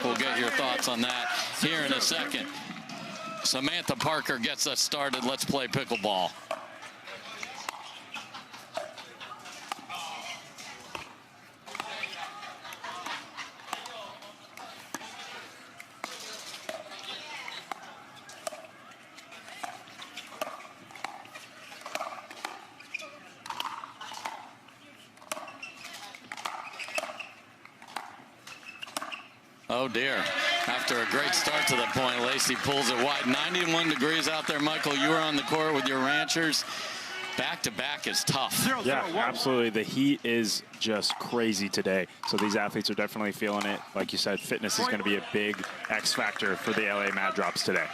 We'll get your thoughts on that here in a second. Samantha Parker gets us started. Let's play pickleball. Oh dear, after a great start to the point, Lacy pulls it wide. 91 degrees out there. Michael, you were on the court with your ranchers. Back-to-back is tough. Yeah, absolutely. The heat is just crazy today. So these athletes are definitely feeling it. Like you said, fitness is going to be a big X factor for the LA Mad Drops today.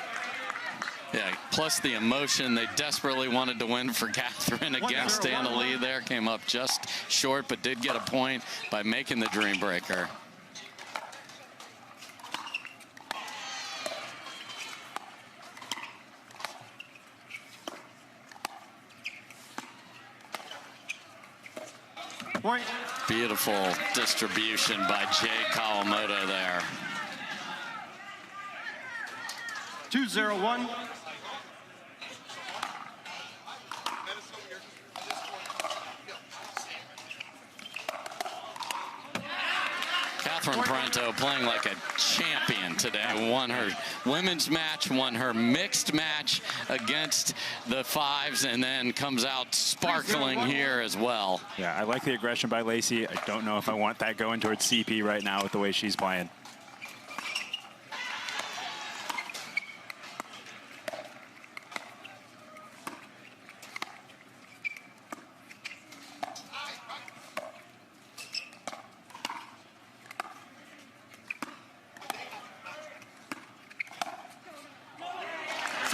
Yeah, plus the emotion. They desperately wanted to win for Catherine against Anna Lee there. Came up just short, but did get a point by making the dream breaker. Point. Beautiful distribution by Jade Kawamoto there. 2-0-1. Catherine Parenteau playing like a champion today. Won her women's match, won her mixed match against the fives, and then comes out sparkling here as well. Yeah, I like the aggression by Lacy. I don't know if I want that going towards CP right now with the way she's playing.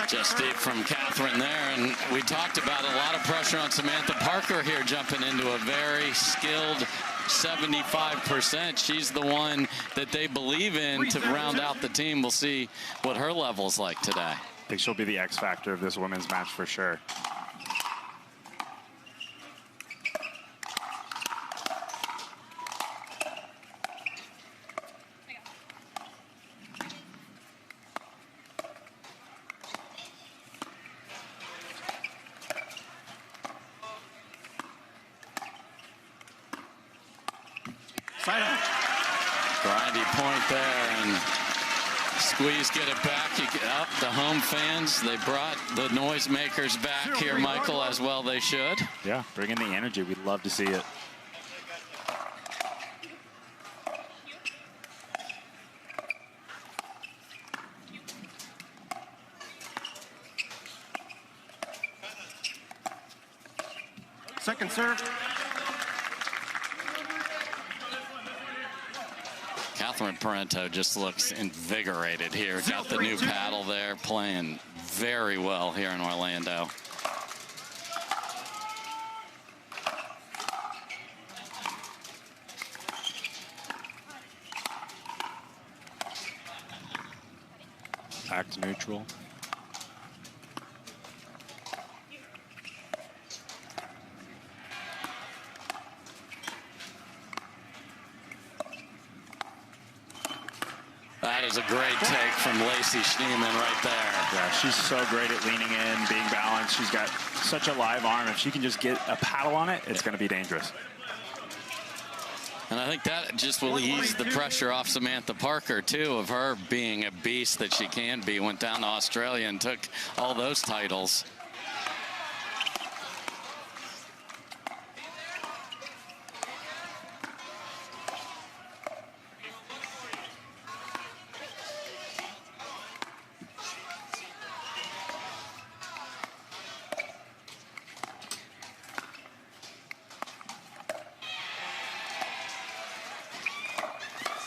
Just deep from Catherine there, and we talked about a lot of pressure on Samantha Parker here, jumping into a very skilled 75%. She's the one that they believe in to round out the team. We'll see what her level's like today. I think she'll be the X factor of this women's match for sure. Grindy point there, and squeeze, get it back. You get up the home fans. They brought the noisemakers back here, Michael, as well they should. Yeah, bring in the energy. We'd love to see it. Second serve. Catherine Parenteau just looks invigorated here. Got the new paddle there, playing very well here in Orlando. Back to neutral. That is a great take from Lacy Schneemann right there. Yeah, she's so great at leaning in, being balanced. She's got such a live arm. If she can just get a paddle on it, it's going to be dangerous. And I think that just will ease the pressure off Samantha Parker, too, of her being a beast that she can be. Went down to Australia and took all those titles.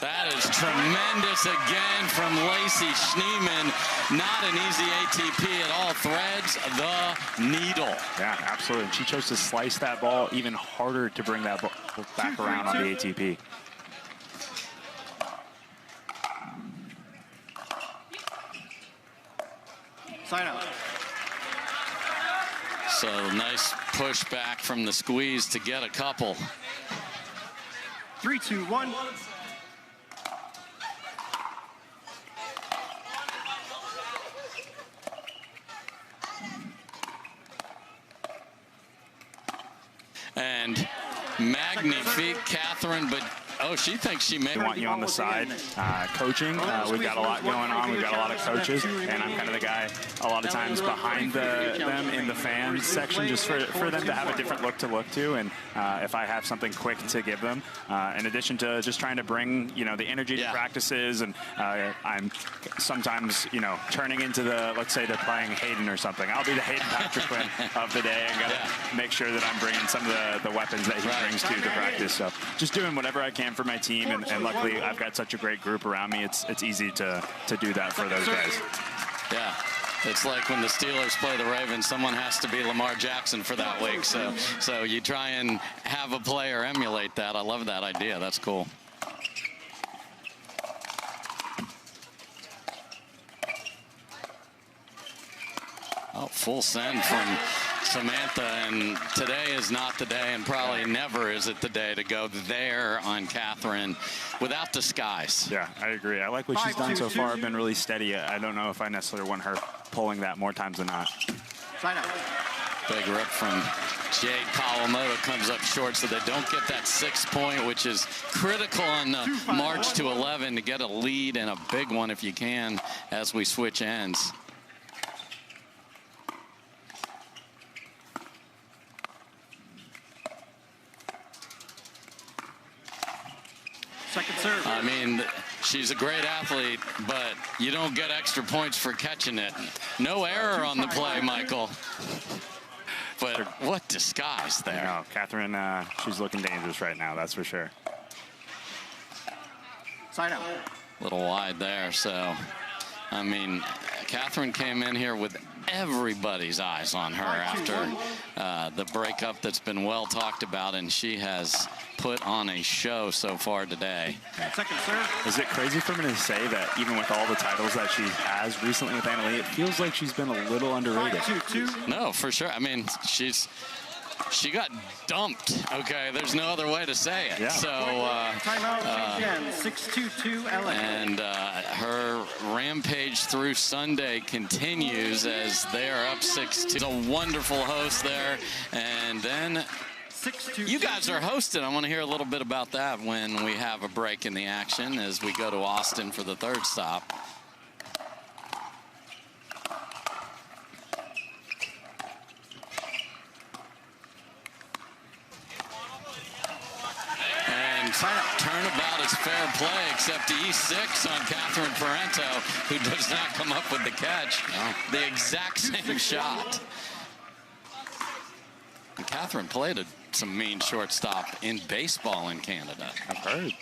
That is tremendous again from Lacy Schneemann. Not an easy ATP at all. Threads the needle. Yeah, absolutely. She chose to slice that ball even harder to bring that ball back around on the ATP. Side out. So nice push back from the squeeze to get a couple. 3-2-1. And magnifique, Catherine, but oh, she thinks she may want you on the side coaching. We've got a lot going on. We've got a lot of coaches, and I'm kind of the guy a lot of times behind them in the fan section, just for them to have a different look to. And if I have something quick to give them, in addition to just trying to bring the energy to practices, and I'm sometimes turning into let's say they're playing Hayden or something. I'll be the Hayden Patrick of the day, and gotta make sure that I'm bringing some of the weapons that he brings to the practice. So just doing whatever I can for my team, and luckily I've got such a great group around me. It's easy to do that for those guys. Yeah. It's like when the Steelers play the Ravens, someone has to be Lamar Jackson for that week. So you try and have a player emulate that. I love that idea. That's cool. Oh, full send from Samantha, and today is not the day, and probably never is it the day to go there on Catherine without disguise. Yeah, I agree. I like what she's done so far. I've been really steady. I don't know if I necessarily want her pulling that more times than not. Big rip from Jade Kawamoto, comes up short, so they don't get that 6 point, which is critical on the march to 11 to get a lead, and a big one if you can as we switch ends. Second serve. I mean, she's a great athlete, but you don't get extra points for catching it. No error on the play, Michael. But what disguise there. No, Catherine, she's looking dangerous right now, that's for sure. Side out. A little wide there, so, I mean, Catherine came in here with everybody's eyes on her after the breakup that's been well talked about, and she has put on a show so far today. Second serve. Is it crazy for me to say that even with all the titles that she has recently with Anna Lee, it feels like she's been a little underrated? 5-2-2. No, for sure. I mean, she got dumped. Okay, there's no other way to say it. Yeah. So Timeout again. 6-2-2 LA. and her rampage through Sunday continues as they are up 6-2. A wonderful host there, and then you guys are hosting. I want to hear a little bit about that when we have a break in the action as we go to Austin for the third stop. And turnabout is fair play, except E6 on Catherine Parenteau, who does not come up with the catch. The exact same shot. And Catherine played some mean shortstop in baseball in Canada. I've heard.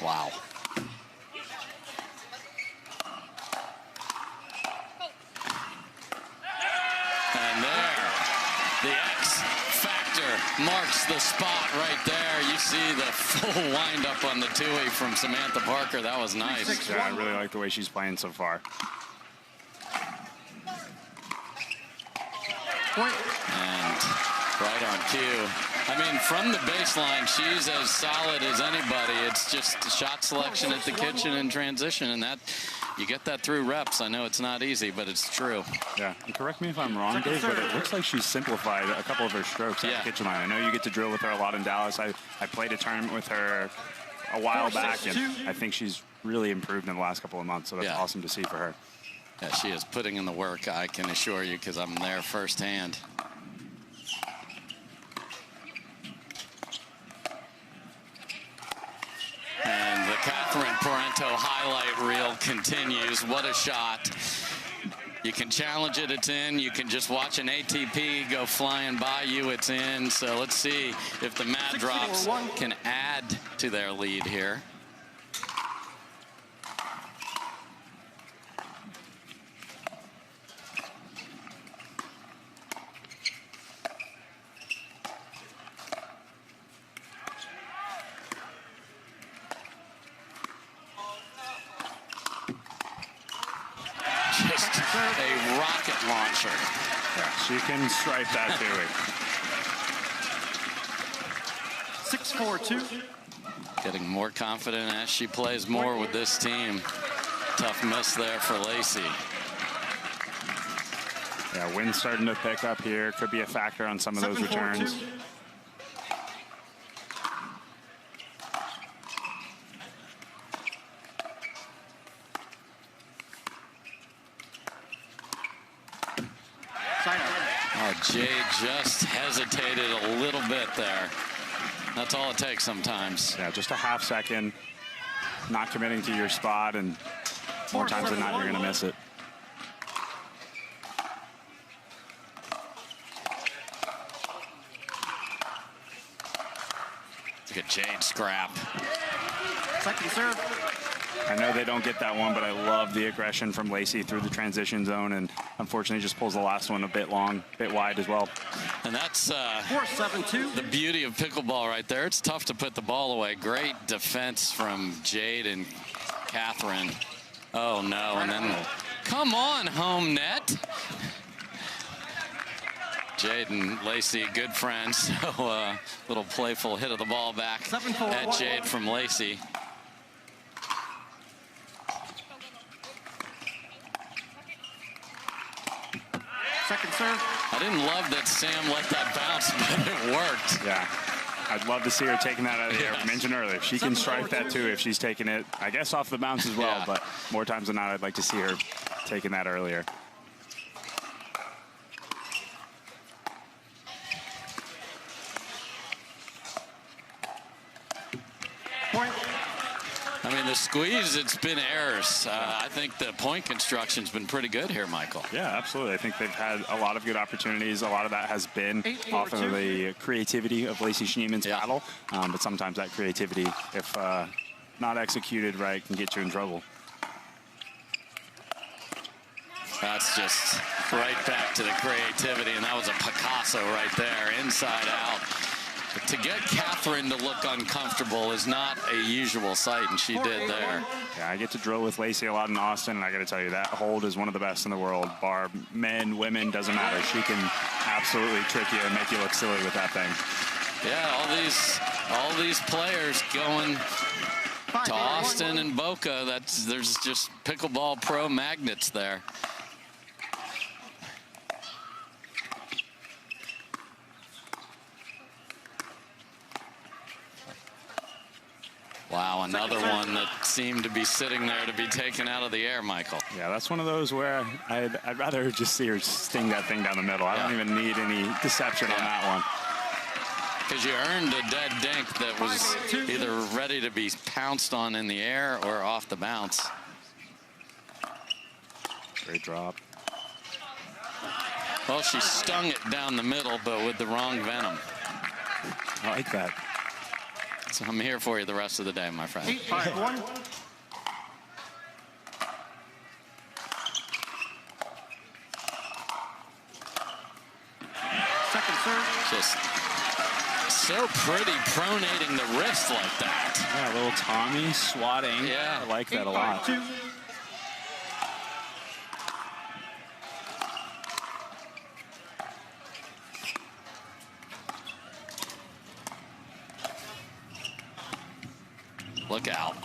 Wow. And there, the X factor marks the spot right there. You see the full windup on the two-way from Samantha Parker. That was nice. Yeah, I really like the way she's playing so far. Point. And right on cue. I mean, from the baseline, she's as solid as anybody. It's just shot selection at the kitchen and transition, and that you get that through reps. I know it's not easy, but it's true. Yeah, and correct me if I'm wrong, Dave, but it looks like she's simplified a couple of her strokes at the kitchen line. I know you get to drill with her a lot in Dallas. I played a tournament with her a while back, and I think she's really improved in the last couple of months, so that's awesome to see for her. Yeah, she is putting in the work, I can assure you, because I'm there firsthand. And the Catherine Parenteau highlight reel continues. What a shot. You can challenge it, it's in. You can just watch an ATP go flying by you, it's in. So let's see if the Mad Drops can add to their lead here. Just a rocket launcher. Yeah, she can stripe that too. 6-4-2. Getting more confident as she plays more with this team. Tough miss there for Lacy. Yeah, wind's starting to pick up here. Could be a factor on some of those returns. Oh, Jade just hesitated a little bit there. That's all it takes sometimes. Yeah, just a half second, not committing to your spot, and more times than not, you're going to miss it. Look at Jade scrap. Second serve. I know they don't get that one, but I love the aggression from Lacy through the transition zone, and unfortunately just pulls the last one a bit long, a bit wide as well. And that's 4-7-2. the beauty of pickleball right there. It's tough to put the ball away. Great defense from Jade and Catherine. Oh, no, and then, come on, home net. Jade and Lacy, good friends. So little playful hit of the ball back at Jade from Lacy. Second serve. I didn't love that Sam let that bounce, but it worked. Yeah, I'd love to see her taking that out of the air. I mentioned earlier, she can strike that too if she's taking it, I guess, off the bounce as well, but more times than not, I'd like to see her taking that earlier. Point. I mean, the squeeze, it's been errors. I think the point construction's been pretty good here, Michael. Yeah, absolutely. I think they've had a lot of good opportunities. A lot of that has been off of the creativity of Lacy Schneemann's paddle. But sometimes that creativity, if not executed right, can get you in trouble. That's just right back to the creativity, and that was a Picasso right there, inside out. To get Catherine to look uncomfortable is not a usual sight, and she did there. Yeah, I get to drill with Lacy a lot in Austin, and I got to tell you, that hold is one of the best in the world. Bar men, women, doesn't matter. She can absolutely trick you and make you look silly with that thing. Yeah, all these players going to Austin and Boca. There's just pickleball pro magnets there. Wow, another one that seemed to be sitting there to be taken out of the air, Michael. Yeah, that's one of those where I'd rather just see her sting that thing down the middle. I don't even need any deception on that one. Because you earned a dead dink that was either ready to be pounced on in the air or off the bounce. Great drop. Well, she stung it down the middle, but with the wrong venom. I like that. So I'm here for you the rest of the day, my friend. 8-5-1. Second serve. Just so pretty pronating the wrist like that. Yeah, a little Tommy swatting. Yeah. I like that a lot. 8-5-2. Look out.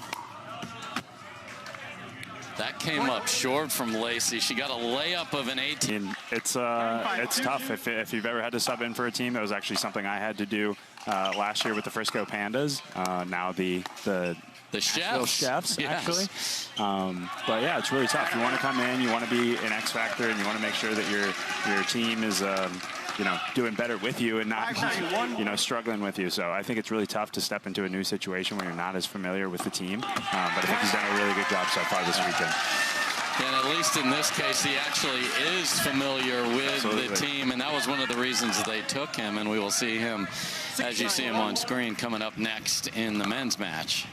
That came up short from Lacy. She got a layup of an 18. It's tough. If you've ever had to sub in for a team, that was actually something I had to do last year with the Frisco Pandas. Now the chefs, yes. actually. But yeah, it's really tough. You want to come in, you want to be an X factor, and you want to make sure that your team is doing better with you and not struggling with you. So I think it's really tough to step into a new situation when you're not as familiar with the team. But I think he's done a really good job so far this weekend. And at least in this case, he actually is familiar with the team, and that was one of the reasons they took him. And we will see him, as you see him on screen, coming up next in the men's match.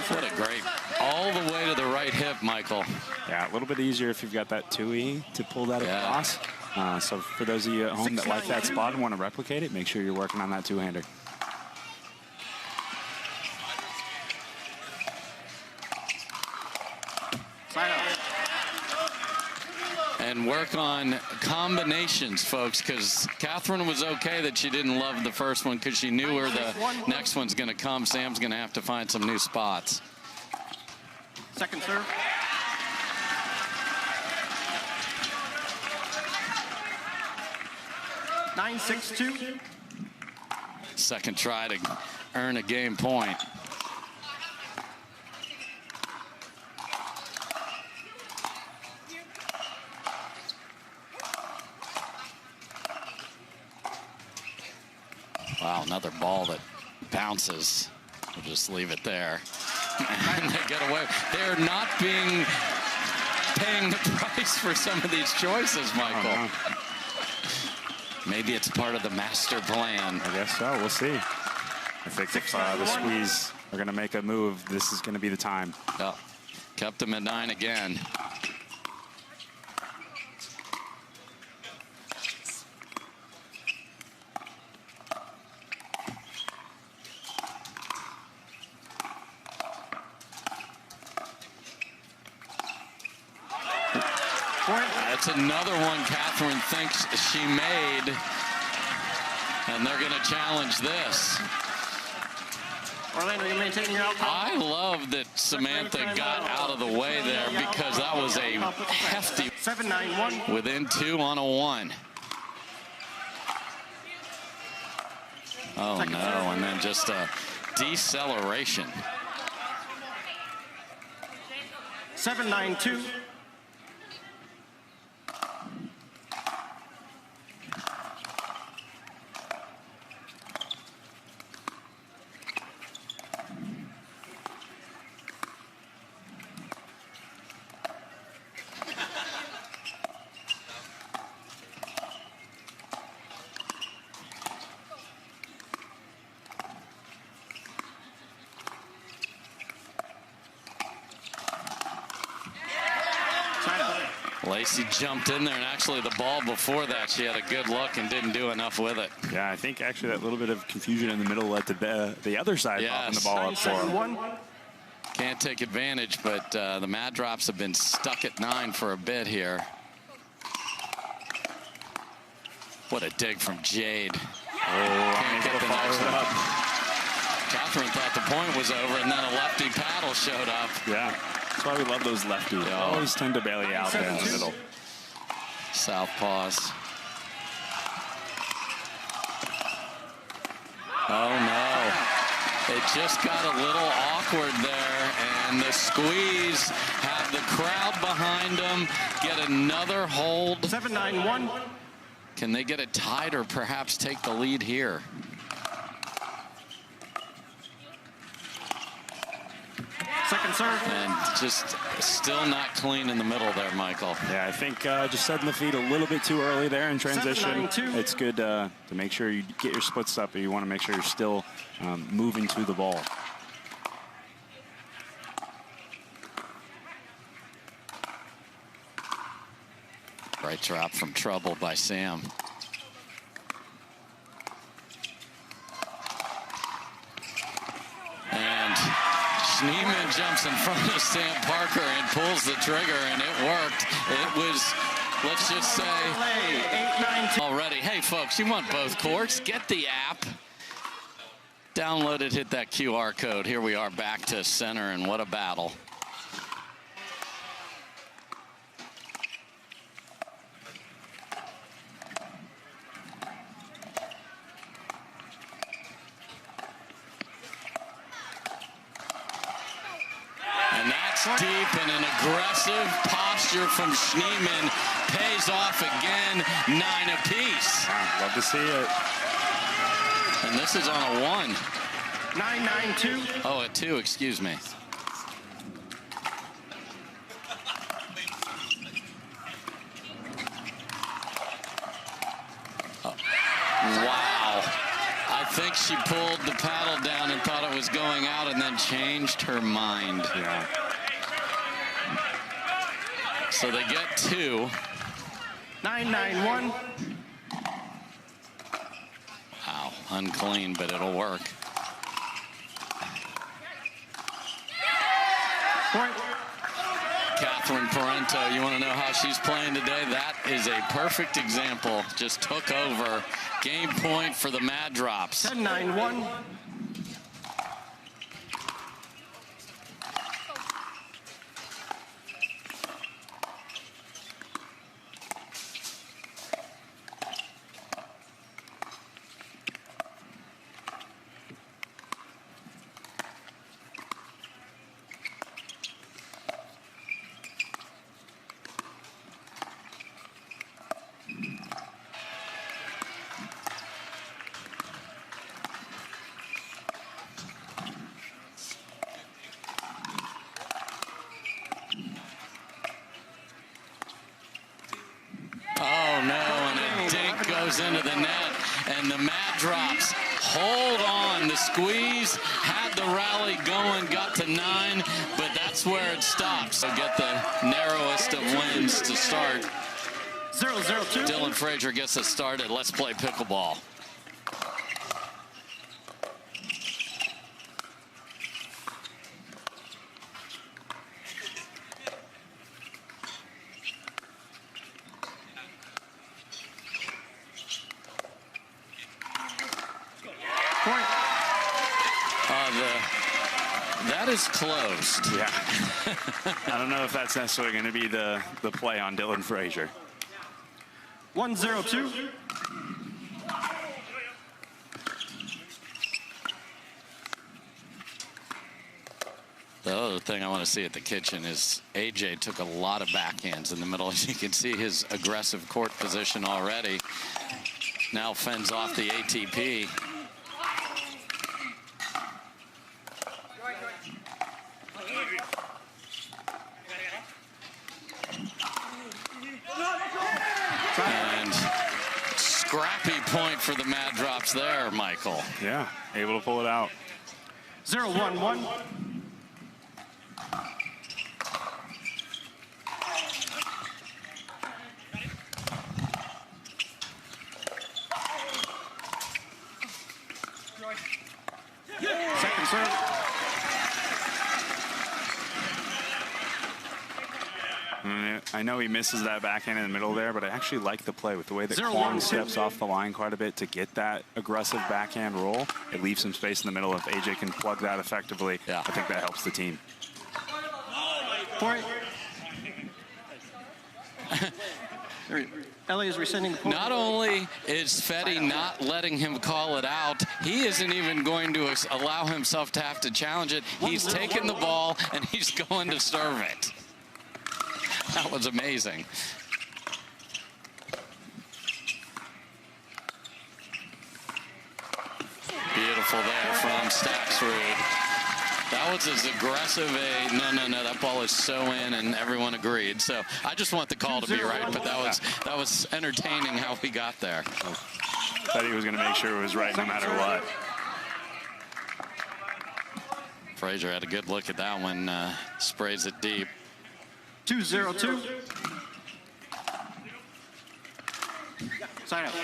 What a great, all the way to the right hip, Michael. Yeah, a little bit easier if you've got that 2E to pull that across. So for those of you at home that like that spot and want to replicate it, make sure you're working on that two-hander. and work on combinations, folks, because Catherine was okay that she didn't love the first one because she knew where the next one's going to come. Sam's going to have to find some new spots. Second serve. Nine, 6-2. Second try to earn a game point. Wow, another ball that bounces. We'll just leave it there. And they get away. They're not paying the price for some of these choices, Michael. Oh, no. Maybe it's part of the master plan. I guess so. We'll see. I think if the Squeeze are going to make a move, this is going to be the time. Yep. Kept them at 9 again. That's another one Catherine thinks she made, and they're going to challenge this. Orlando, you maintaining your outcome? I love that Samantha got out of the way there because that was a hefty 7-9-1. within 2 on a 1. Oh, no, and then just a deceleration. 7-9-2. Lacy jumped in there, and actually the ball before that, she had a good look and didn't do enough with it. Yeah, I think actually that little bit of confusion in the middle led to the other side popping the ball up for him. Can't take advantage, but the Mad Drops have been stuck at 9 for a bit here. What a dig from Jade. Can't get the next one. Catherine thought the point was over, and then a lefty paddle showed up. Yeah. That's why we love those lefties. They always tend to bail you out there in the middle. Southpaws. Oh, no. It just got a little awkward there, and the Squeeze have the crowd behind them. Get another hold. 7-9-1. Can they get it tied or perhaps take the lead here? Second serve. And just still not clean in the middle there, Michael. Yeah, I think just setting the feet a little bit too early there in transition. 7-9-2. It's good to make sure you get your splits up, but you want to make sure you're still moving to the ball. Right drop from trouble by Sam. And Schneemann jumps in front of Sam Parker and pulls the trigger, and it worked. It was, let's just say, 8-9-2. already. Hey, folks, you want both courts? Get the app. Download it, hit that QR code. Here we are back to center, and what a battle. Deep, and an aggressive posture from Schneemann pays off again. 9 apiece. Wow, love to see it. And this is on a 1. 9-9-2. Oh, a 2, excuse me. Oh. Wow. I think she pulled the paddle down and thought it was going out and then changed her mind. Yeah. So they get 2. 9-9-1. Wow, unclean, but it'll work. Point. Parenteau, you want to know how she's playing today? That is a perfect example. Just took over. Game point for the Mad Drops. 10-9-1. Into the net, and the Mad Drops hold on. The squeeze had the rally going, got to 9, but that's where it stops. So get the narrowest of wins to start. 0-0-2. Dylan Frazier gets us started. Let's play pickleball. That is closed. Yeah. I don't know if that's necessarily going to be the play on Dylan Frazier. 1-0-2. The other thing I want to see at the kitchen is AJ took a lot of backhands in the middle. As you can see, his aggressive court position already. Now fends off the ATP. And scrappy point for the Mad Drops there, Michael. Yeah, able to pull it out. 0-1-1. Second serve. I know he misses that backhand in the middle there, but I actually like the play with the way that Quang steps off the line quite a bit to get that aggressive backhand roll. It leaves some space in the middle. If AJ can plug that effectively, I think that helps the team. Point. Ellie is rescinding the point. Not only is Fedi not letting him call it out, he isn't even going to allow himself to have to challenge it. He's taking the ball and he's going to serve it. That was amazing. Beautiful there from Staksrud. That was as aggressive a no, that ball is so in, and everyone agreed. So I just want the call to be right, but that was entertaining how we got there. Thought he was going to make sure it was right no matter what. Frazier had a good look at that one, sprays it deep. 2-0-2. Side out.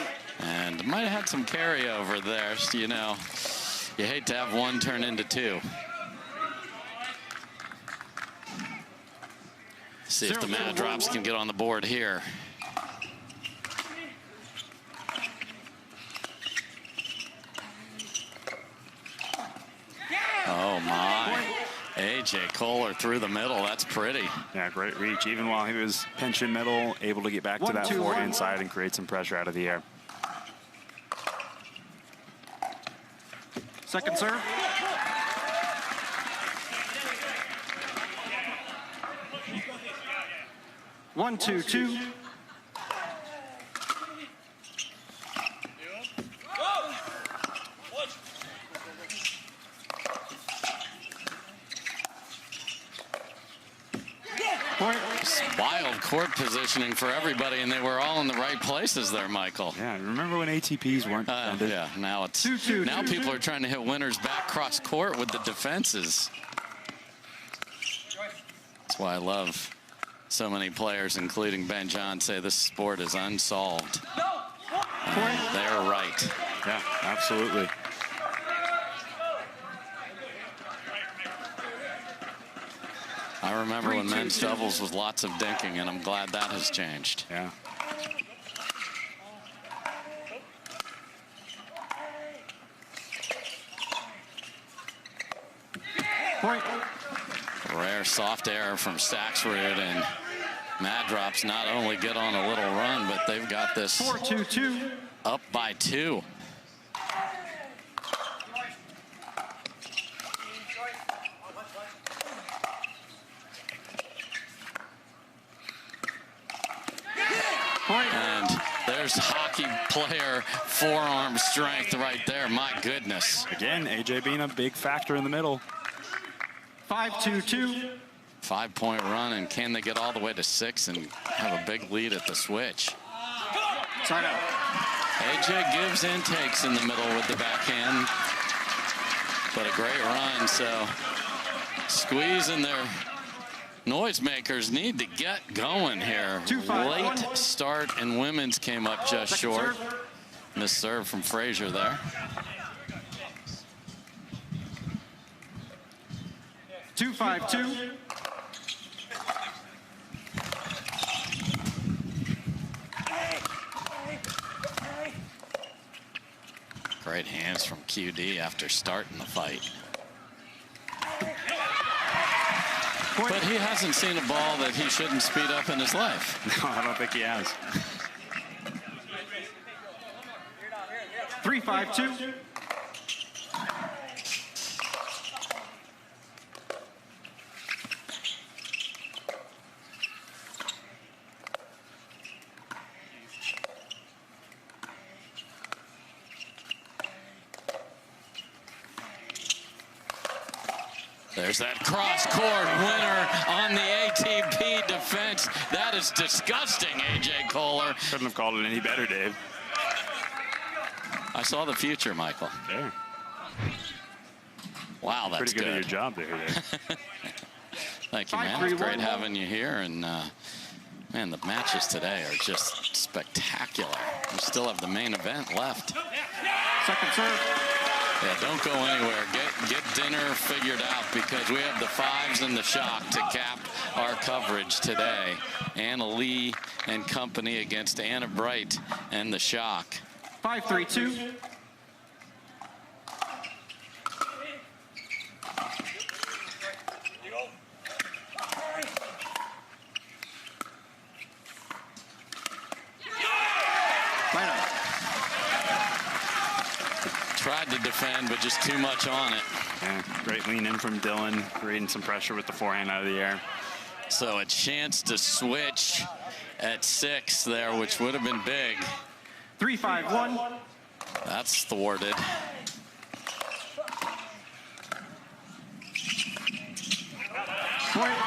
And might have had some carryover there. So, you know, you hate to have one turn into two. See if the Mad Drops can get on the board here. Oh, my. AJ Koller through the middle. That's pretty. Yeah, great reach. Even while he was pinching middle, able to get back to that forehand side and create some pressure out of the air. Second serve. One, 2-2. Wild court positioning for everybody, and they were all in the right places there, Michael. Yeah, remember when ATPs weren't defended? Yeah, now it's now people are trying to hit winners back cross court with the defenses. That's why I love so many players, including Ben John, say this sport is unsolved. They're right. Yeah, absolutely. I remember when men's doubles was lots of dinking, and I'm glad that has changed. Yeah. Point. Rare soft error from Staksrud, and Mad Drops not only get on a little run, but they've got this 4-2-2. up by 2. And there's hockey player forearm strength right there. My goodness. Again, AJ being a big factor in the middle. 5-2-2. 5-point run, and can they get all the way to 6 and have a big lead at the switch? Side out. AJ gives and takes in the middle with the backhand, but a great run. So Squeeze and their noisemakers need to get going here. 2-5-1. Late start, and women's came up just short. Missed serve from Frazier there. 2-5-2. Great hands from QD after starting the fight. But he hasn't seen a ball that he shouldn't speed up in his life. No, I don't think he has. 3-5-2. There's that cross-court winner on the ATP defense. That is disgusting, AJ Koller. Couldn't have called it any better, Dave. I saw the future, Michael. There. Wow, that's pretty good at your job there, Dave. Thank you, man. It's great having you here. And, man, the matches today are just spectacular. We still have the main event left. Second serve. Yeah, don't go anywhere. Get dinner figured out, because we have the fives and the shock to cap our coverage today. Anna Lee and company against Anna Bright and the shock. 5-3-2. Tried to defend, but just too much on it. Yeah, great lean in from Dylan, creating some pressure with the forehand out of the air. So a chance to switch at 6 there, which would have been big. 3-5-1. That's thwarted. Point.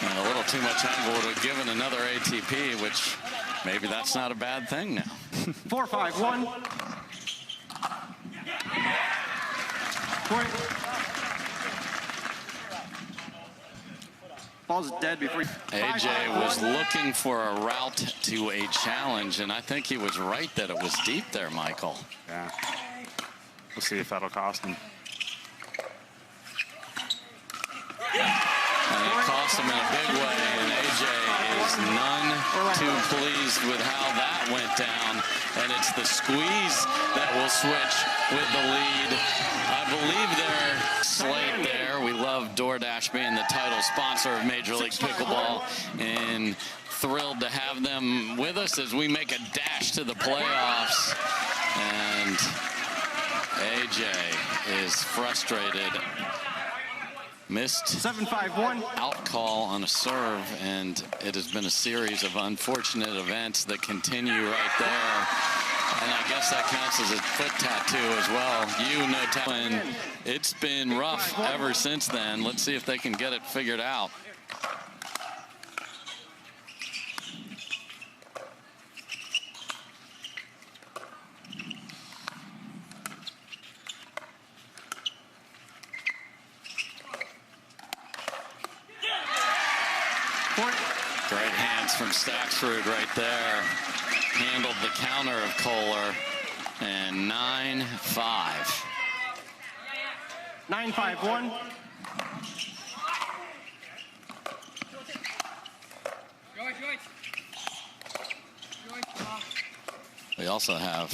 And a little too much angle would have given another ATP, which maybe that's not a bad thing now. 4-5-1. Point. Ball's dead before. AJ was looking for a route to a challenge, and I think he was right that it was deep there, Michael. Yeah. We'll see if that'll cost him. And it cost him in a big way, and AJ is none too pleased with how that went down. And it's the squeeze that will switch with the lead. I believe their slate there. We love DoorDash being the title sponsor of Major League Pickleball, and thrilled to have them with us as we make a dash to the playoffs. And AJ is frustrated. Missed 7-5-1. out call on a serve, and it has been a series of unfortunate events that continue right there. And I guess that counts as a foot tattoo as well. You know, and it's been rough ever since then. Let's see if they can get it figured out. Great hands from Staksrud right there. Handled the counter of Koller. And 9-5. 9-5-1. We also have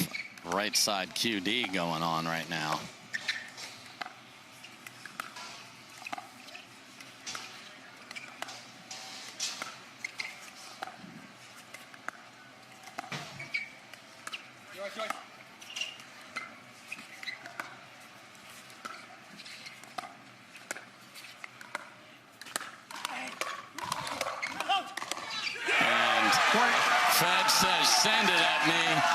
right side QD going on right now. Fed says, send it at me,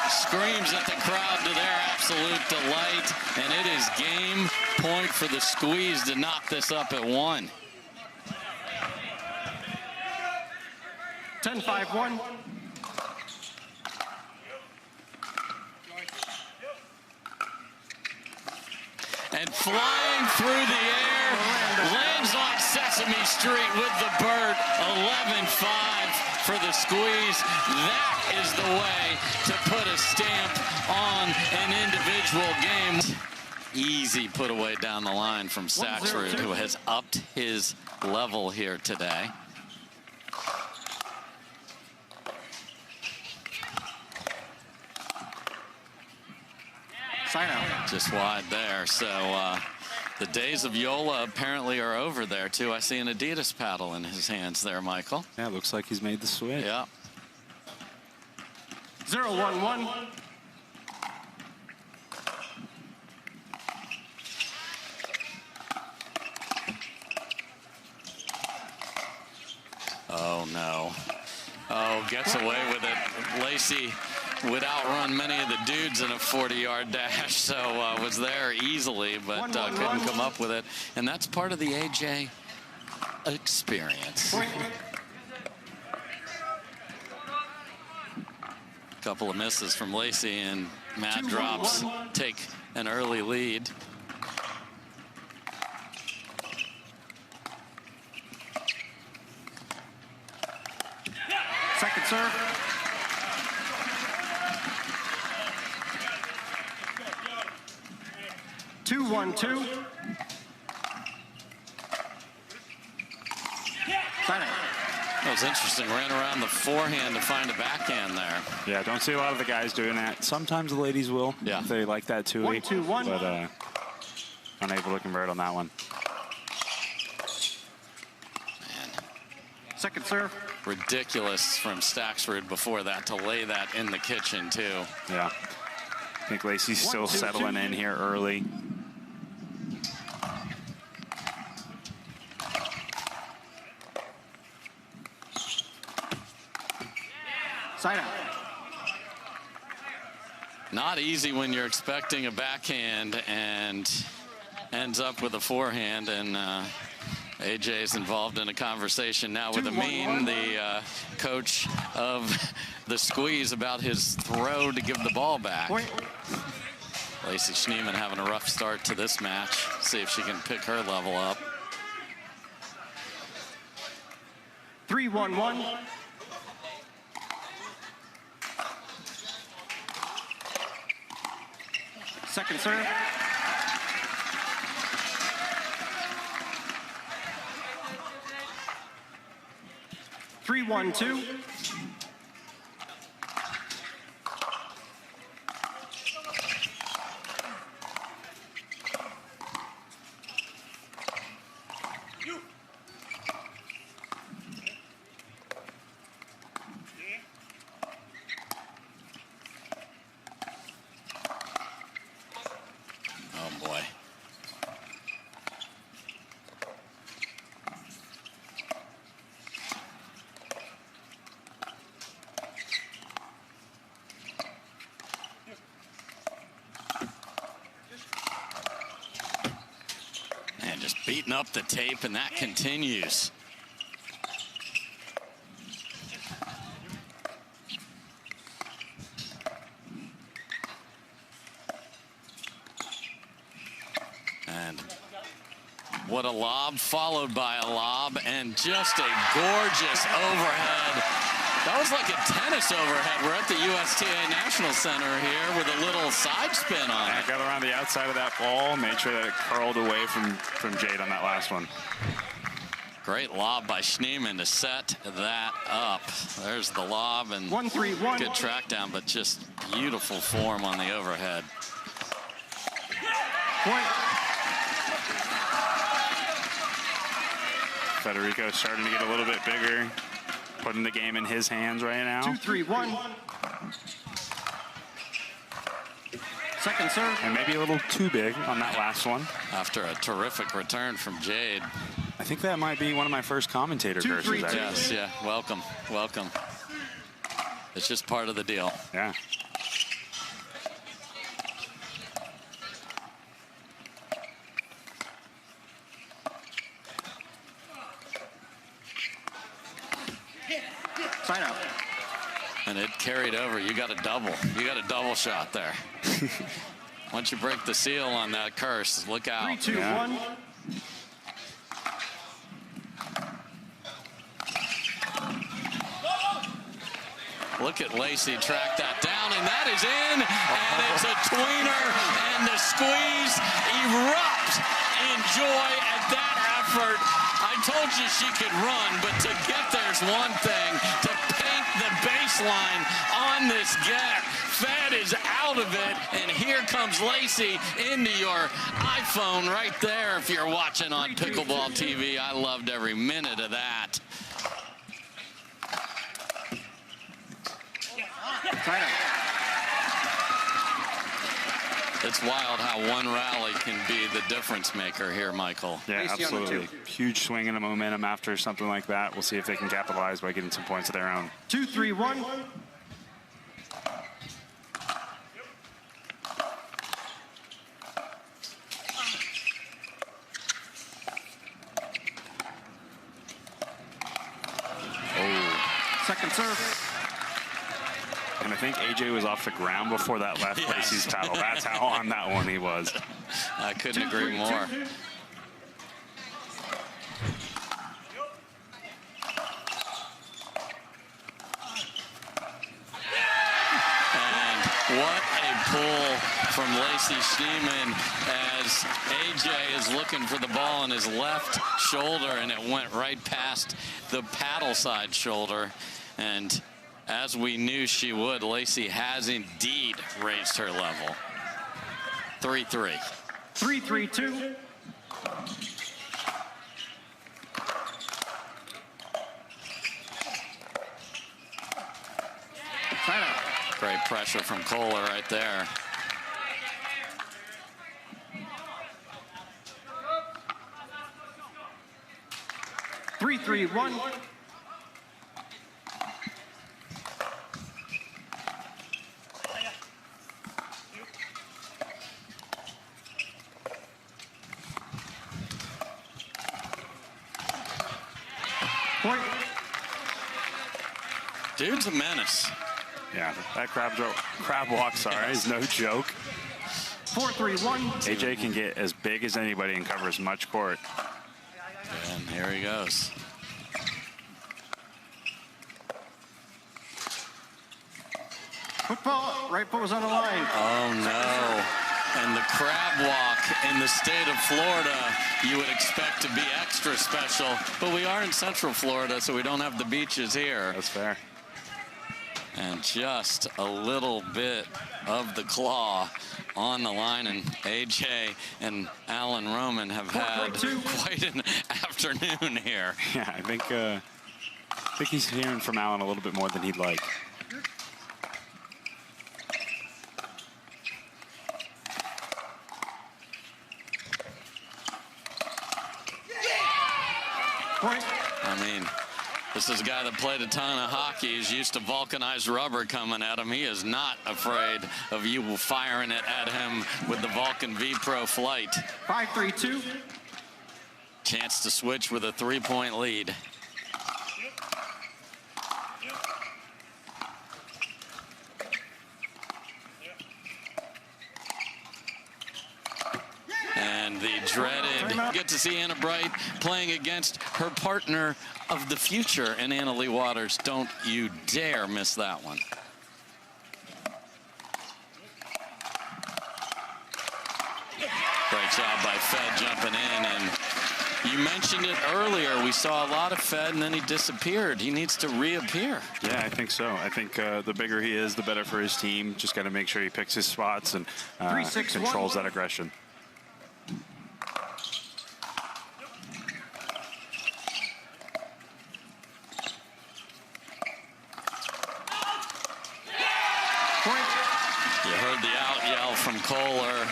screams at the crowd to their absolute delight, and it is game point for the Squeeze to knock this up at 1. 10-5-1. And flying through the air, lands on Sesame Street with the bird. 11-5 for the Squeeze. That is the way to put a stamp on an individual game. Easy put away down the line from Staksrud, who has upped his level here today. Sign out. Just wide there. So the days of Yola apparently are over there, too. I see an Adidas paddle in his hands there, Michael. Yeah, it looks like he's made the switch. Yeah. 0-1-1. Oh, no. Oh, gets away with it. Lacy would outrun many of the dudes in a 40-yard dash, so was there easily, but couldn't come up with it. And that's part of the AJ experience. Couple of misses from Lacy, and Mad Drops take an early lead. Second serve. Two, 1-2. Sign out. That was interesting. Ran around the forehand to find a backhand there. Yeah, don't see a lot of the guys doing that. Sometimes the ladies will. Yeah. If they like that too. 1-2-1. But unable to convert on that one. Man. Second serve. Ridiculous from Staksrud before that to lay that in the kitchen, too. Yeah. I think Lacy's still settling in here early. Side out. Not easy when you're expecting a backhand and ends up with a forehand, and AJ is involved in a conversation now with Amin, the coach of the Squeeze, about his throw to give the ball back. Lacy Schneemann having a rough start to this match. See if she can pick her level up. 3-1-1. Second serve. Three, 1-2. Beating up the tape, and that continues. And what a lob, followed by a lob, and just a gorgeous overhead. That was like a tennis overhead. We're at the USTA National Center here with a little side spin on it. Got around the outside of that ball, made sure that it curled away from Jade on that last one. Great lob by Schneemann to set that up. There's the lob and 1-3-1. good track down, but just beautiful form on the overhead. Point. Federico starting to get a little bit bigger, putting the game in his hands right now. 2-3-1. Second serve. And maybe a little too big on that last one. After a terrific return from Jade. I think that might be one of my first commentator curses. Yes, yeah, welcome, welcome. It's just part of the deal. Yeah. Side out. And it carried over. You got a double. You got a double shot there. Once you break the seal on that curse, look out. 3-2-1. Look at Lacy track that down, and that is in, and it's a tweener, and the squeeze erupts in joy at that effort. I told you she could run, but to get there's one thing. To paint the baseline on this get, Fed is out of it, and here comes Lacy into your iPhone right there if you're watching on Pickleball TV. I loved every minute of that. It's wild how one rally can be the difference maker here, Michael. Yeah, absolutely. Huge swing in the momentum after something like that. We'll see if they can capitalize by getting some points of their own. 2-3-1. Second serve. And I think AJ was off the ground before that left Lacy's paddle. That's how on that one he was. I couldn't agree more. And what a pull from Lacy Schneemann as AJ is looking for the ball on his left shoulder, and it went right past the paddle side shoulder. And as we knew she would, Lacy has indeed raised her level. 3-3. 3-3-2. Great pressure from Koller right there. Three, 3-1. Point. Dude's a menace. Yeah, that crab walk, sorry, is no joke. 4-3-1. AJ can get as big as anybody and cover as much court. And here he goes. Football, right foot was on the line. Oh, no. And the crab walk in the state of Florida, you would expect to be extra special. But we are in Central Florida, so we don't have the beaches here. That's fair. And just a little bit of the claw on the line. And AJ and Alan Roman have had quite an afternoon here. Yeah, I think he's hearing from Alan a little bit more than he'd like. I mean, this is a guy that played a ton of hockey. He's used to vulcanized rubber coming at him. He is not afraid of you firing it at him with the Vulcan V Pro flight. 5-3-2. Chance to switch with a 3-point lead. And the dreaded, get to see Anna Bright playing against her partner of the future in Anna Lee Waters. Don't you dare miss that one. Great job by Fed jumping in and you mentioned it earlier. We saw a lot of Fed, and then he disappeared. He needs to reappear. Yeah, I think so. I think the bigger he is, the better for his team. Just got to make sure he picks his spots and controls that aggression. You heard the out yell from Koller,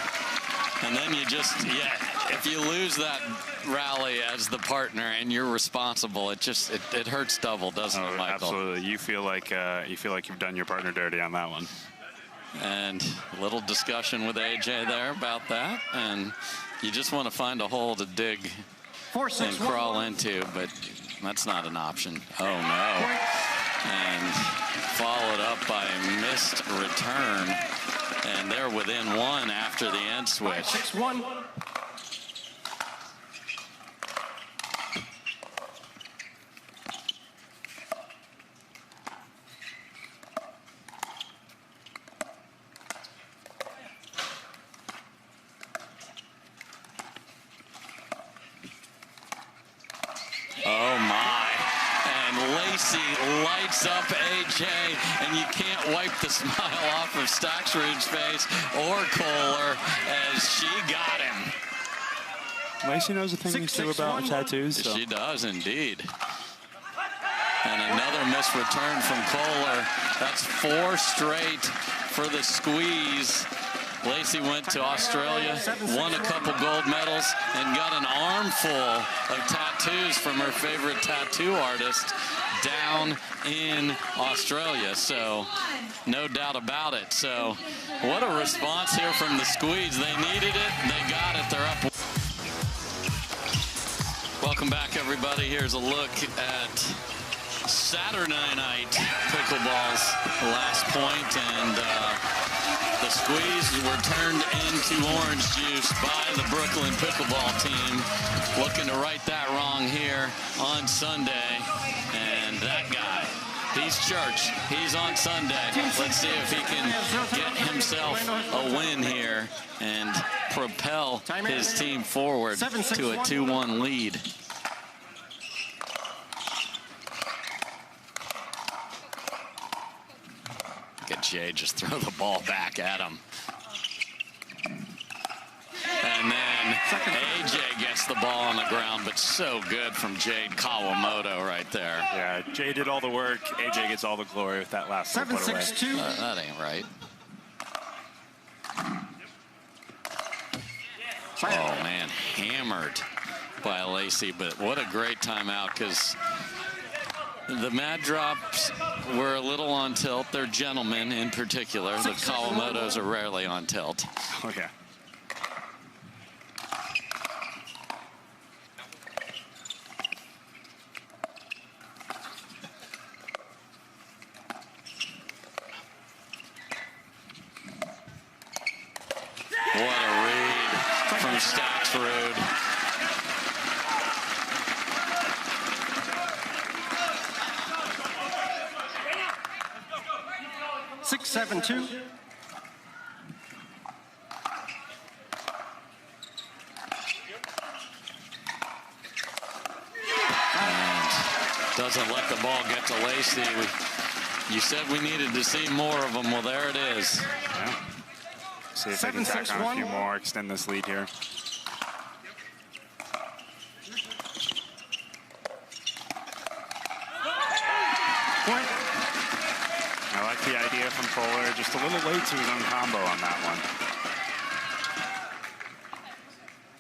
and then you just, if you lose that rally as the partner and you're responsible, it hurts double, doesn't it, Michael? Absolutely. You feel like you've done your partner dirty on that one. And a little discussion with AJ there about that, and you just want to find a hole to dig and crawl into, but that's not an option. Oh no. And followed up by a missed return, and they're within one after the end switch. 6-1. Oh my. And Lacy lights up AJ, and you can't wipe the smile off of Staksrud's face or Koller as she got him. Lacy knows a thing or two about tattoos. So. She does indeed. And another missed return from Koller. That's 4 straight for the squeeze. Lacy went to Australia, won a couple gold medals, and got an armful of tattoos from her favorite tattoo artist down in Australia. So no doubt about it. So what a response here from the squeeze. They needed it. They got it. They're up. Welcome back, everybody. Here's a look at Saturday night pickleball's last point, and the squeeze were turned into orange juice by the Brooklyn pickleball team, looking to right that wrong here on Sunday. And that guy, he's Church. He's on Sunday. Let's see if he can get himself a win here and propel his team forward to a 2-1 lead. Look at Jade just throw the ball back at him. And then AJ gets the ball on the ground, but so good from Jade Kawamoto right there. Yeah, Jade did all the work. AJ gets all the glory with that last one. 7-6-2. That ain't right. Oh, man, hammered by Lacy, but what a great timeout, because the Mad Drops were a little on tilt. They're gentlemen in particular. The Kawamotos are rarely on tilt. Okay. What a read from Staksrud. Six, 7-2. Doesn't let the ball get to Lacy. You said we needed to see more of them. Well, there it is. Yeah. See if they can tack on a few more, extend this lead here. I like the idea from Koller. Just a little late to his own combo on that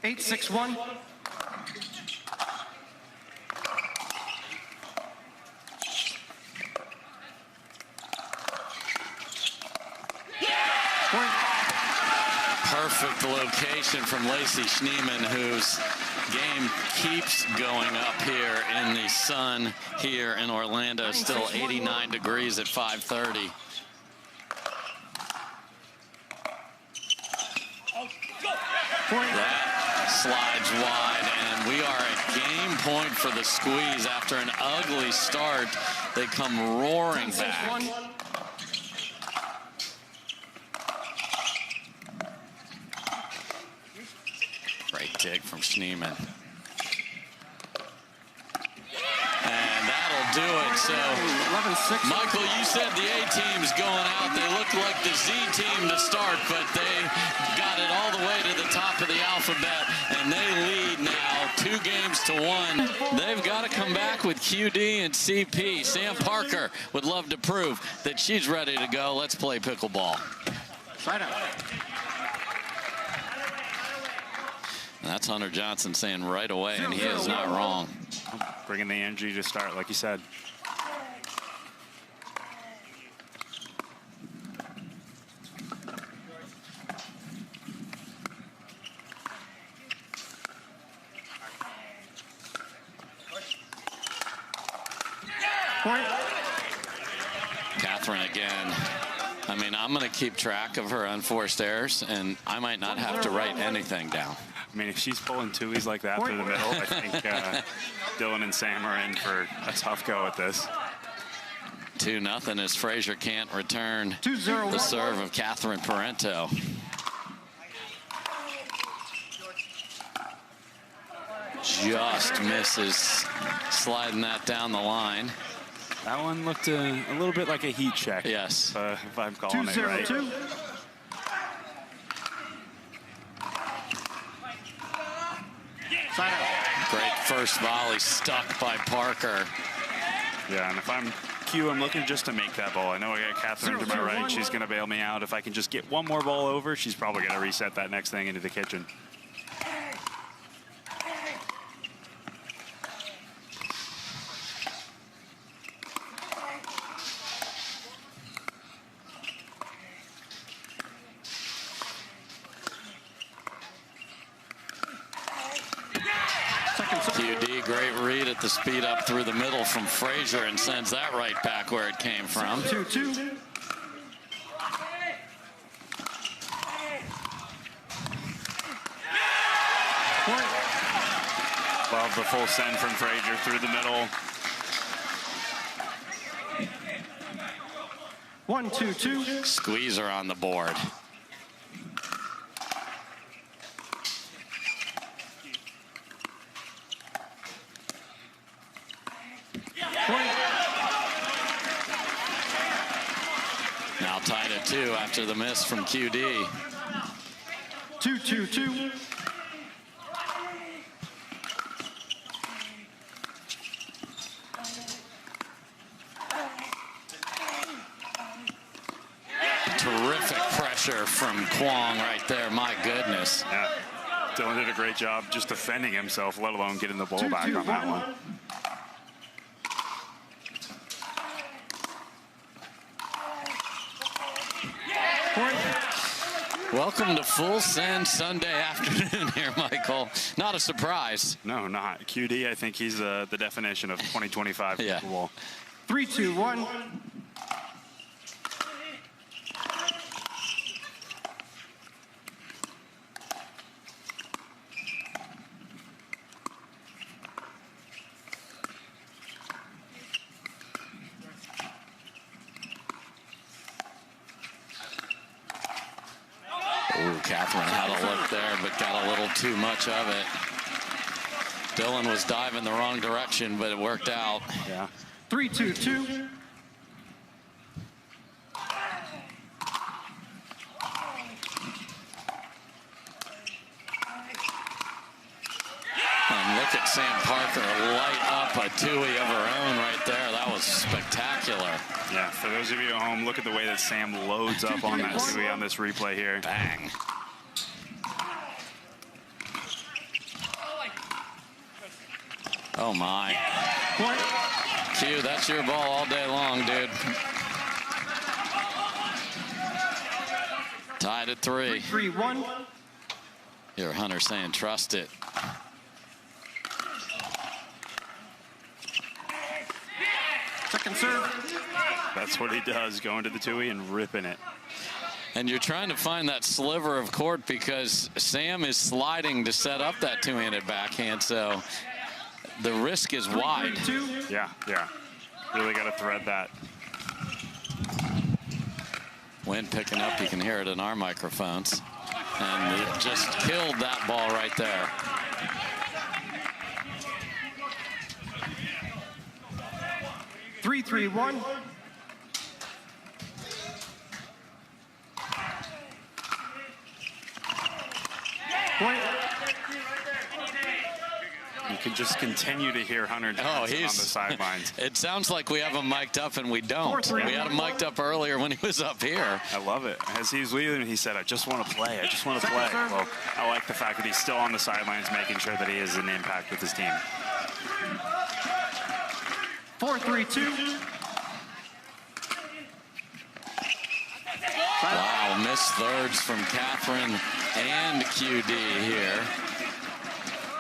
one. 8-6-1. Perfect location from Lacy Schneemann, whose game keeps going up here in the sun here in Orlando. Still 89 degrees at 5:30. That slides wide, and we are at game point for the squeeze. After an ugly start, they come roaring back. Great dig from Schneemann. So, 11-6. Michael, you said the A team's going out. They look like the Z team to start, but they got it all the way to the top of the alphabet, and they lead now 2-1. They've got to come back with QD and CP. Sam Parker would love to prove that she's ready to go. Let's play pickleball. Side out. That's Hunter Johnson saying right away, and he is not wrong. Bringing the energy to start, like you said. Point. Catherine again. I mean, I'm going to keep track of her unforced errors, and I might not have to write anything down. I mean, if she's pulling twoies like that through the middle, I think Dylan and Sam are in for a tough go at this. 2-0 as Frazier can't return 2-0. the serve of Catherine Parenteau. Just misses sliding that down the line. That one looked a little bit like a heat check. Yes. If I'm calling it right. 2-0-2. Side out. Great first volley stuck by Parker. Yeah, and if I'm Q, I'm looking just to make that ball. I know I got Catherine to my right. She's going to bail me out. If I can just get one more ball over, she's probably going to reset that next thing into the kitchen. QD, great read at the speed up through the middle from Frazier and sends that right back where it came from. 2-2. Love the full send from Frazier through the middle. 1-2-2. Squeezer on the board. Now tied at 2 after the miss from QD. 2-2-2. Terrific pressure from Quang right there. My goodness. Yeah. Dylan did a great job just defending himself, let alone getting the ball back on that one. Welcome to Full Send Sunday afternoon here, Michael. Not a surprise. No, not. QD, I think he's the definition of 2025 Yeah. pickleball. 3-2-1. Ooh, Catherine had a look there, but got a little too much of it. Dylan was diving the wrong direction, but it worked out. Yeah. 3-2-2. And look at Sam Parker light up a Tui of her own right there. That was spectacular. Yeah, for those of you at home, look at the way that Sam loads up on that Tui on this replay here. Bang. Oh, my. Q, that's your ball all day long, dude. Tied at 3. 3-1. Here, Hunter saying, trust it. Second serve. That's what he does, going to the Tui and ripping it. And you're trying to find that sliver of court because Sam is sliding to set up that two-handed backhand, so the risk is wide. 3-2. Yeah, yeah. Really got to thread that. Wind picking up, you can hear it in our microphones. And it just killed that ball right there. 3-3-1. Point. You can just continue to hear Hunter Johnson on the sidelines. It sounds like we have him mic'd up and we don't. We had him mic'd up earlier when he was up here. I love it. As he was leaving, he said, I just want to play. I just want to play. Well, I like the fact that he's still on the sidelines, making sure that he has an impact with his team. 4-3-2. Wow, missed thirds from Catherine and QD here.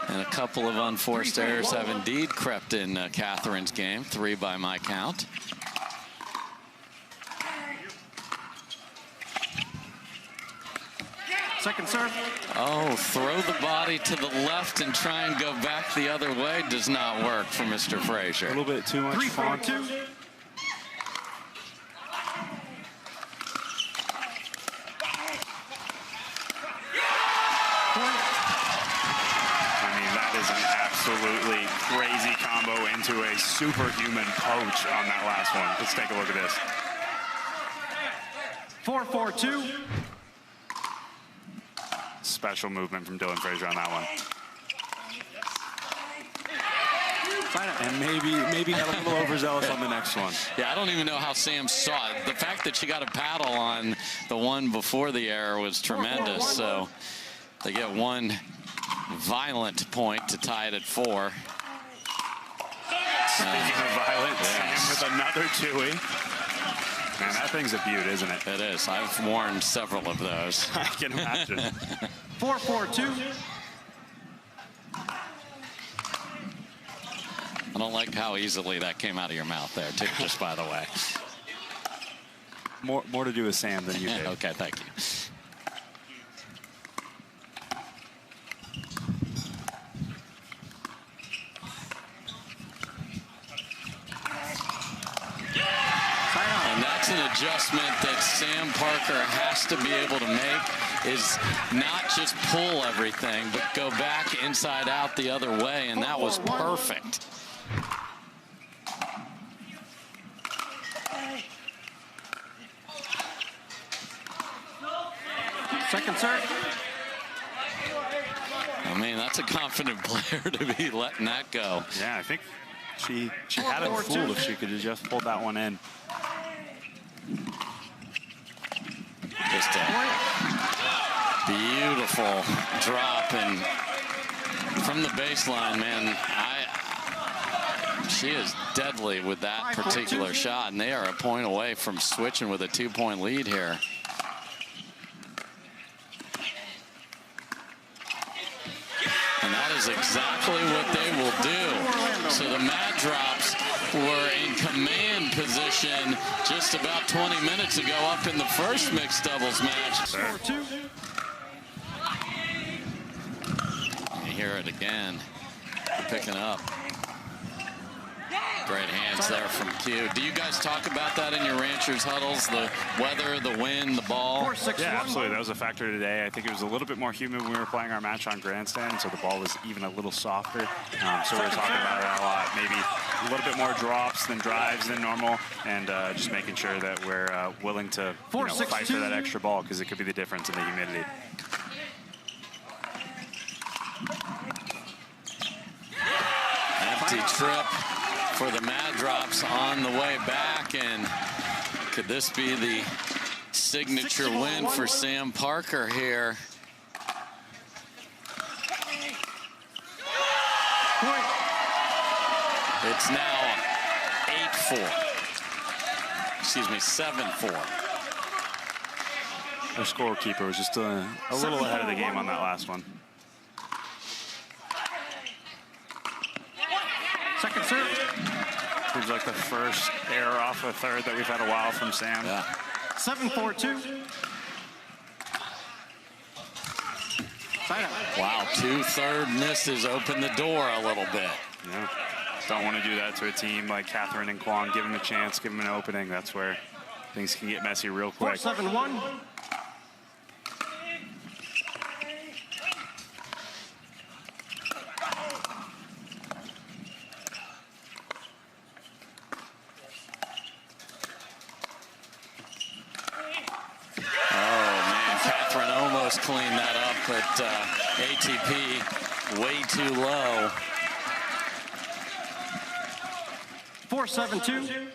And a couple of unforced errors have indeed crept in Catherine's game. 3 by my count. Second serve. Oh, throw the body to the left and try and go back the other way does not work for Mr. Frazier. A little bit too much fun. 3-4-2. Absolutely crazy combo into a superhuman poach on that last one. Let's take a look at this. 4-4-2. Special movement from Dylan Frazier on that one. And maybe got a little overzealous on the next one. Yeah, I don't even know how Sam saw it. The fact that she got a paddle on the one before the error was tremendous. So they get one violent point to tie it at 4. Speaking of violent, Sam with another 2-y. Man, that thing's a beaut, isn't it? It is. I've worn several of those. I can imagine. 4-4-2. I don't like how easily that came out of your mouth there, too, just by the way. More to do with Sam than you did. Okay, thank you. And that's an adjustment that Sam Parker has to be able to make, is not just pull everything, but go back inside out the other way, and that was perfect. Second serve. I mean, that's a confident player to be letting that go. Yeah, I think she had it fooled if she could have just pulled that one in. Just a beautiful drop, and from the baseline, man, she is deadly with that particular shot, and they are a point away from switching with a 2-point lead here. And that is exactly what they will do. So the Mad Drops were in command position just about 20 minutes ago up in the first mixed doubles match. You hear it again. Picking up. Great hands there from Q. Do you guys talk about that in your ranchers huddles? The weather, the wind, the ball? Yeah, absolutely. That was a factor today. I think it was a little bit more humid when we were playing our match on grandstand, so the ball was even a little softer. So we were talking about it a lot. Maybe a little bit more drops than drives than normal, and just making sure that we're willing to fight for that extra ball, because it could be the difference in the humidity. Empty trip for the Mad Drops on the way back, and could this be the signature win for Sam Parker here? It's now 8-4. Excuse me, 7-4. Our scorekeeper was just a little ahead of the game on that last one. Second serve. Seems like the first error off a third that we've had a while from Sam. Yeah. 7-4-2. Wow, 2 third misses open the door a little bit. Yeah. Don't want to do that to a team like Catherine and Quang. Give them a chance, give them an opening. That's where things can get messy real quick. 4-7-1. clean that up, but ATP way too low. 4-7-2.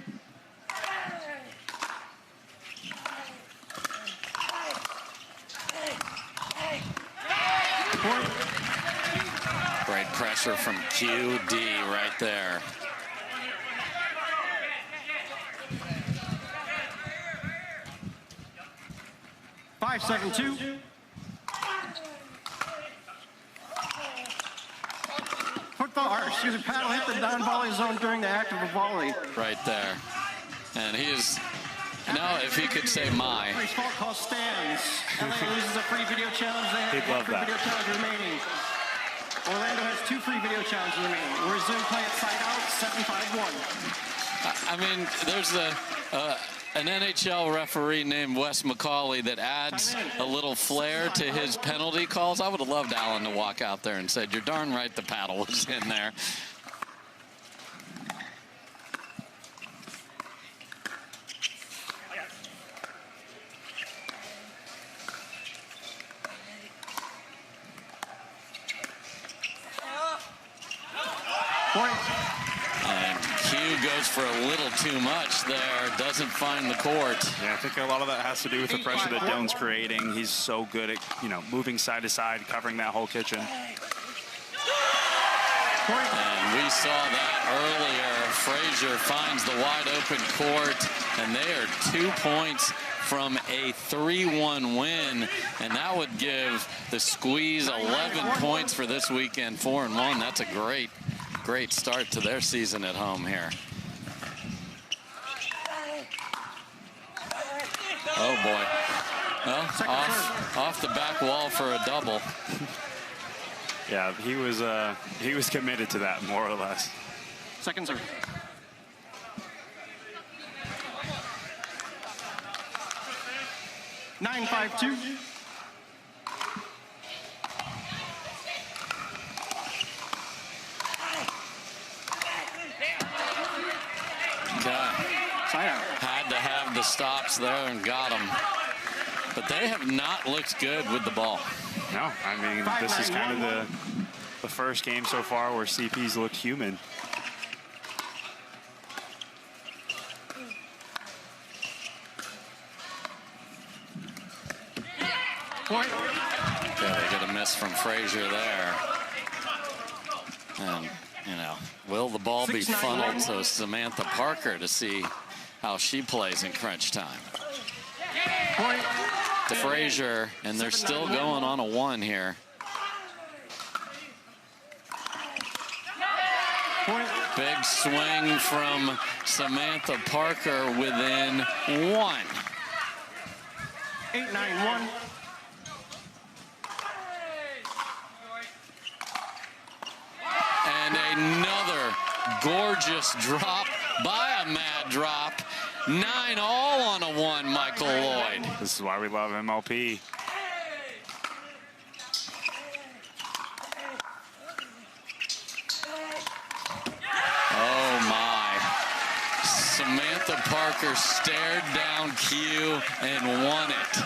Great pressure from QD right there. Five, 7-2. Football, or excuse me, paddle hit the non-volley zone during the act of a volley. Right there. And he is, now if he could say my. Free fault call stands. LA loses a free video challenge. They have one free video challenge remaining. Orlando has 2 free video challenges remaining. We're resume play at side out, 7-5-1. I mean, there's an NHL referee named Wes McCauley that adds a little flair to his penalty calls. I would have loved Alan to walk out there and said, "You're darn right the paddle was in there." And Q goes for a little too much there, doesn't find the court. Yeah, I think a lot of that has to do with the pressure that Dylan's creating. He's so good at, moving side to side, covering that whole kitchen. And we saw that earlier. Frazier finds the wide open court, and they are 2 points from a 3-1 win, and that would give the Squeeze 11 points for this weekend, 4-1. That's a great start to their season at home here. Oh boy. Well, off the back wall for a double. Yeah, he was committed to that more or less. Second serve. Nine, 5-2. Had to have the stops there and got them. But they have not looked good with the ball. No, I mean, this is kind of the first game so far where CP's looked human. Point. Yeah, they get a miss from Frazier there. And, will the ball be funneled to Samantha Parker to see how she plays in crunch time? Point. To Frazier, and they're still going on a 1 here. Point. Big swing from Samantha Parker within 1. 8-9-1. And another gorgeous drop by a mad drop. 9 all on a 1, Michael Lloyd. This is why we love MLP. Oh my. Samantha Parker stared down Q and won it.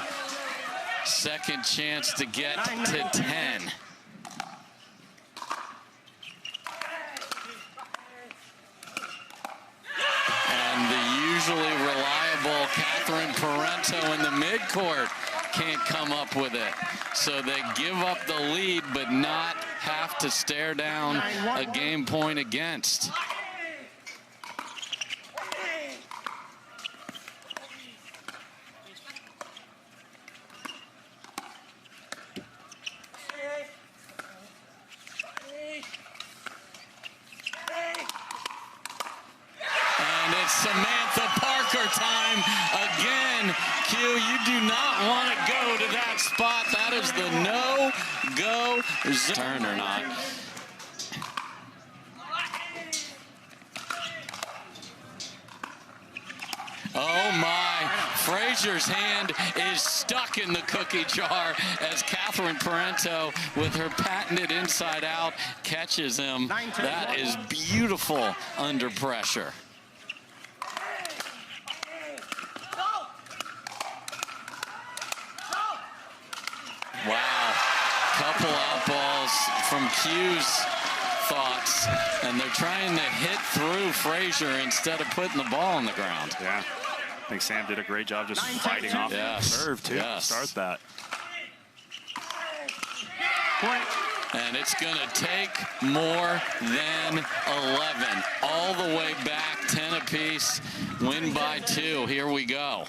Second chance to get to 10. Usually reliable Parenteau in the midcourt can't come up with it. So they give up the lead, but not have to stare down a game point against. Samantha Parker time again. Q, you do not want to go to that spot. That is the no-go turn or not. Oh my, Frazier's hand is stuck in the cookie jar as Parenteau with her patented inside out catches him. That is beautiful under pressure. Wow, pull-out balls from Q's thoughts, and they're trying to hit through Frazier instead of putting the ball on the ground. Yeah, I think Sam did a great job just fighting off the serve, too, to start that. And it's going to take more than 11. All the way back, 10 apiece, win by 2. Here we go.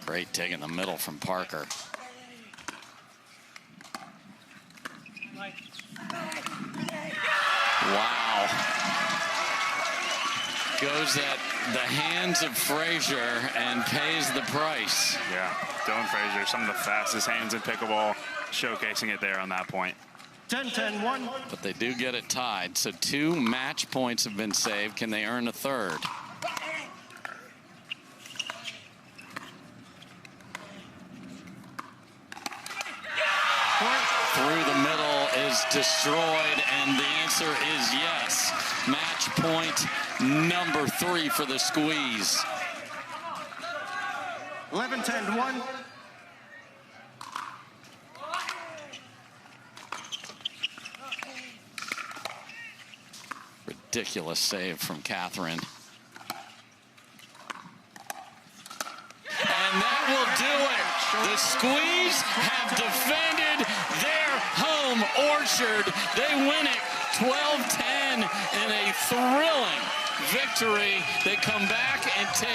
Great dig in the middle from Parker. Wow. Goes at the hands of Frazier and pays the price. Yeah, Dylan Frazier, some of the fastest hands in pickleball, showcasing it there on that point. 10-10-1. But they do get it tied, so 2 match points have been saved. Can they earn a third? Through the middle is destroyed, and the answer is yes. Match point number 3 for the squeeze. 11-10-1. Ridiculous save from Catherine. And that will do it. The Squeeze have defended their home orchard. They win it 12-10 in a thrilling victory. They come back and take